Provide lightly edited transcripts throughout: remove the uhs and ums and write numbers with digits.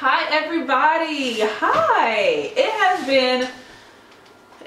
Hi everybody. Hi. It has been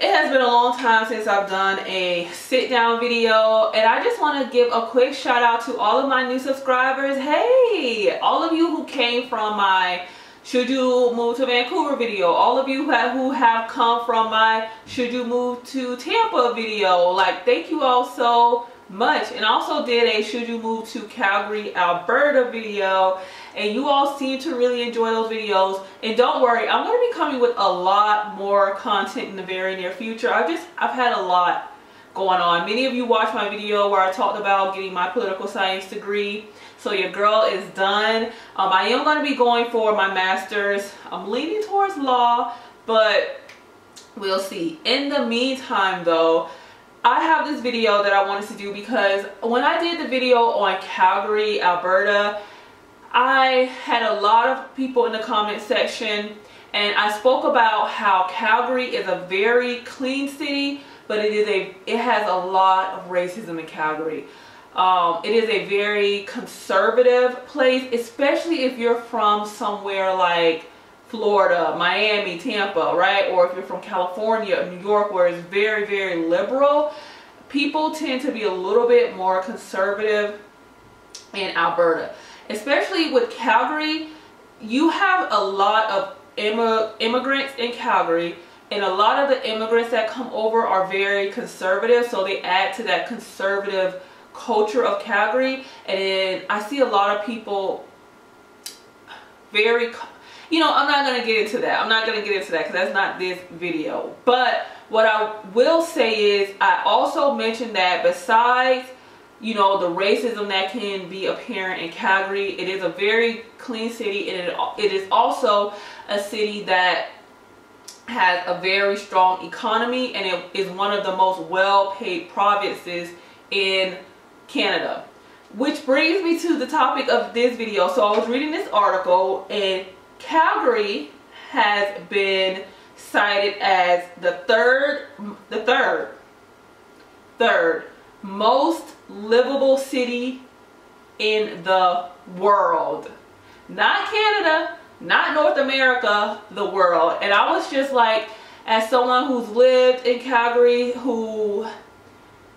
a long time since I've done a sit down video, and I just want to give a quick shout out to all of my new subscribers. Hey, all of you who came from my Should You Move to Vancouver video, all of you who have come from my Should You Move to Tampa video, like, thank you all so much. And I also did a Should You Move to Calgary, Alberta video, and you all seem to really enjoy those videos. And don't worry, I'm going to be coming with a lot more content in the very near future. I've had a lot going on. Many of you watched my video where I talked about getting my political science degree. So your girl is done. I am going to be going for my master's. I'm leaning towards law, but we'll see. In the meantime though, I have this video that I wanted to do because when I did the video on Calgary, Alberta, I had a lot of people in the comment section, and I spoke about how Calgary is a very clean city, but it has a lot of racism in Calgary. It is a very conservative place, especially if you're from somewhere like Florida, Miami, Tampa, right? Or if you're from California, New York, where it's very, very liberal. People tend to be a little bit more conservative in Alberta. Especially with Calgary, you have a lot of immigrants in Calgary, and a lot of the immigrants that come over are very conservative, so they add to that conservative culture of Calgary. And I see a lot of people very, you know, I'm not going to get into that. I'm not going to get into that because that's not this video. But what I will say is, I also mentioned that besides, you know, the racism that can be apparent in Calgary, it is a very clean city, and it is also a city that has a very strong economy, and it is one of the most well-paid provinces in Canada. Which brings me to the topic of this video. So I was reading this article, and Calgary has been cited as the third most livable city in the world. Not Canada, not North America, the world. And I was just like, as someone who's lived in Calgary, who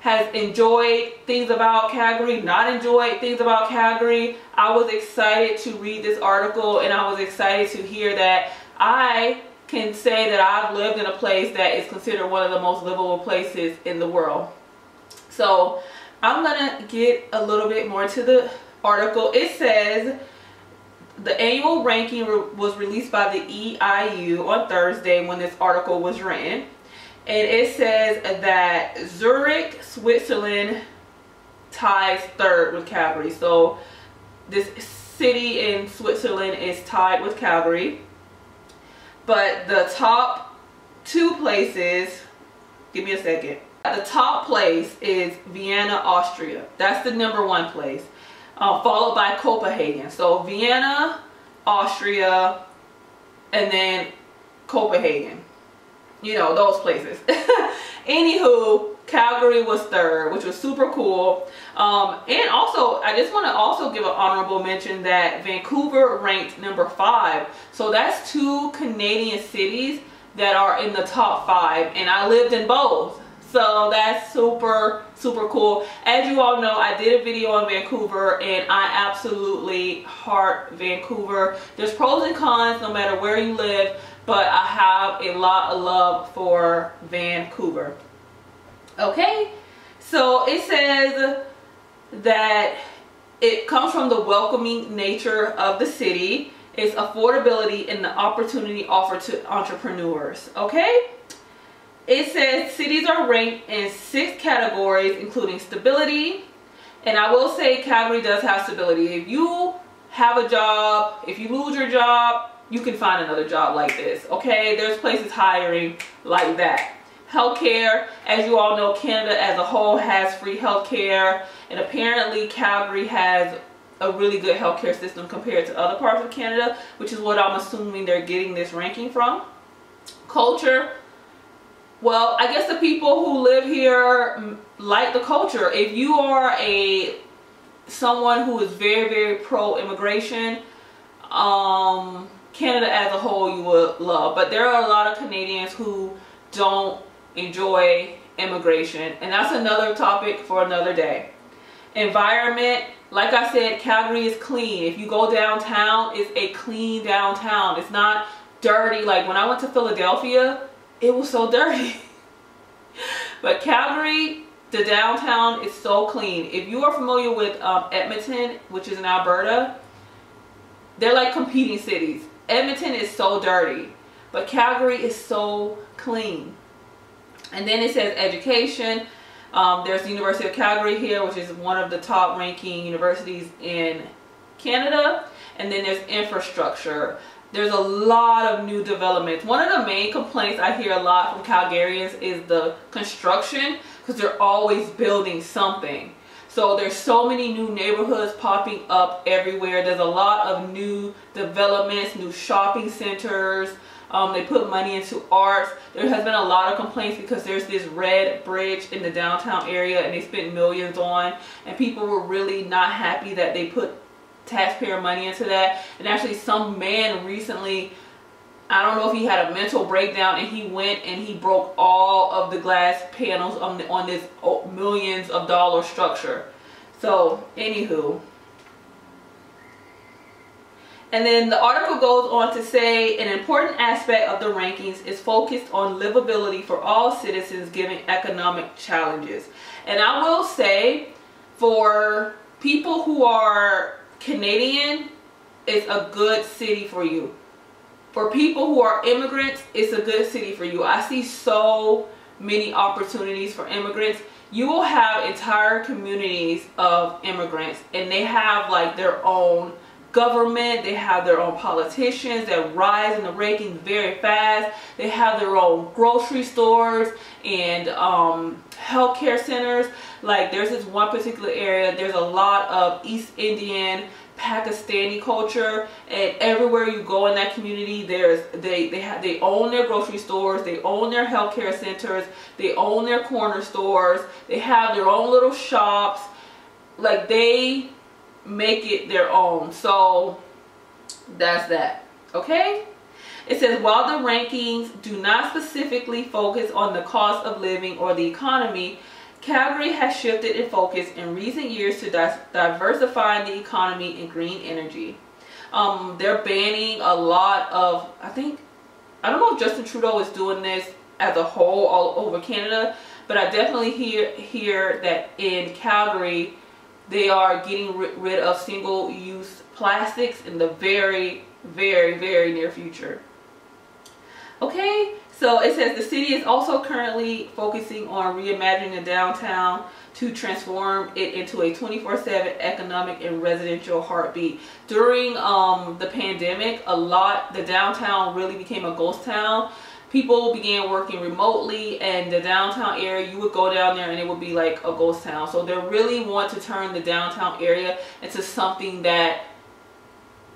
has enjoyed things about Calgary, not enjoyed things about Calgary, I was excited to read this article, and I was excited to hear that I can say that I've lived in a place that is considered one of the most livable places in the world. So I'm gonna get a little bit more to the article. It says the annual ranking was released by the EIU on Thursday when this article was written. And it says that Zurich, Switzerland ties third with Calgary. So this city in Switzerland is tied with Calgary. But the top two places, give me a second. The top place is Vienna, Austria. That's the #1 place. Followed by Copenhagen. So Vienna, Austria, and then Copenhagen. You know, those places. Anywho, Calgary was third, which was super cool. And also, I just want to also give an honorable mention that Vancouver ranked #5. So that's 2 Canadian cities that are in the top 5, and I lived in both. So that's super, super cool. As you all know, I did a video on Vancouver, and I absolutely heart Vancouver. There's pros and cons no matter where you live, but I have a lot of love for Vancouver. Okay, so it says that it comes from the welcoming nature of the city, its affordability, and the opportunity offered to entrepreneurs. Okay, it says cities are ranked in 6 categories, including stability. And I will say Calgary does have stability. If you have a job, if you lose your job, you can find another job like this. Okay, there's places hiring like that. Healthcare, as you all know, Canada as a whole has free healthcare, and apparently Calgary has a really good healthcare system compared to other parts of Canada, which is what I'm assuming they're getting this ranking from. Culture, well, I guess the people who live here like the culture. If you are someone who is very, very pro-immigration, Canada as a whole you would love. But there are a lot of Canadians who don't enjoy immigration, and that's another topic for another day. Environment, like I said, Calgary is clean. If you go downtown, it's a clean downtown. It's not dirty. Like when I went to Philadelphia, it was so dirty. But Calgary, the downtown is so clean. If you are familiar with Edmonton, which is in Alberta, they're like competing cities. Edmonton is so dirty, but Calgary is so clean. And then it says education. There's the University of Calgary here, which is one of the top ranking universities in Canada. And then there's infrastructure. There's a lot of new developments. One of the main complaints I hear a lot from Calgarians is the construction, because they're always building something. So there's so many new neighborhoods popping up everywhere. There's a lot of new developments, new shopping centers. They put money into arts. There has been a lot of complaints because there's this red bridge in the downtown area and they spent millions on, and people were really not happy that they put taxpayer money into that. And actually some man recently, I don't know if he had a mental breakdown, and he went and he broke all of the glass panels on this millions of dollar structure. So anywho, and then the article goes on to say an important aspect of the rankings is focused on livability for all citizens given economic challenges. And I will say, for people who are Canadian, it's a good city for you. For people who are immigrants, it's a good city for you. I see so many opportunities for immigrants. You will have entire communities of immigrants, and they have like their own government. They have their own politicians that rise in the rankings very fast. They have their own grocery stores and healthcare centers. Like there's this one particular area, there's a lot of East Indian, Pakistani culture, and everywhere you go in that community, they own their grocery stores, they own their healthcare centers, they own their corner stores, they have their own little shops. Like they make it their own. So that's that. Okay, it says while the rankings do not specifically focus on the cost of living or the economy, Calgary has shifted its focus in recent years to diversifying the economy and green energy. They're banning a lot of, I don't know if Justin Trudeau is doing this as a whole all over Canada, but I definitely hear that in Calgary they are getting rid of single-use plastics in the very, very, very near future. Okay, so it says the city is also currently focusing on reimagining the downtown to transform it into a 24/7 economic and residential heartbeat. During the pandemic, the downtown really became a ghost town. People began working remotely, and the downtown area, you would go down there and it would be like a ghost town. So they really want to turn the downtown area into something that,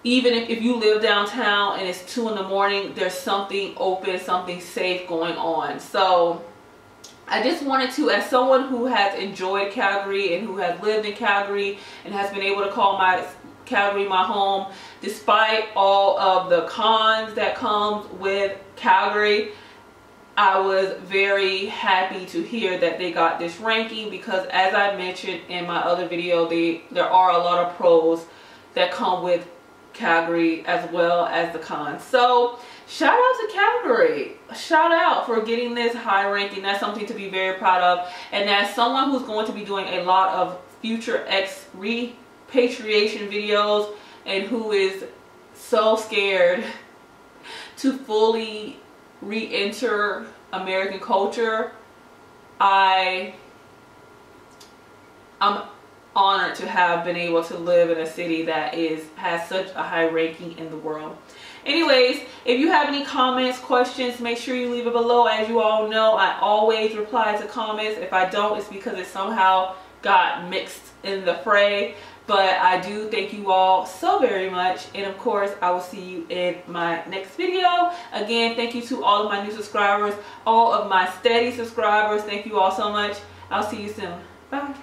even if you live downtown and it's 2 in the morning, there's something open, something safe going on. So I just wanted to, as someone who has enjoyed Calgary and who has lived in Calgary and has been able to call Calgary my home, despite all of the cons that comes with Calgary, I was very happy to hear that they got this ranking, because as I mentioned in my other video, there are a lot of pros that come with Calgary as well as the cons. So shout out to Calgary. Shout out for getting this high ranking. That's something to be very proud of. And as someone who's going to be doing a lot of future repatriation videos and who is so scared to fully re-enter American culture, I'm honored to have been able to live in a city that has such a high ranking in the world. Anyways, if you have any comments, questions, make sure you leave it below. As you all know, I always reply to comments. If I don't, it's because it somehow got mixed in the fray. But I do thank you all so very much, and of course I will see you in my next video. Again, thank you to all of my new subscribers, all of my steady subscribers. Thank you all so much. I'll see you soon. Bye.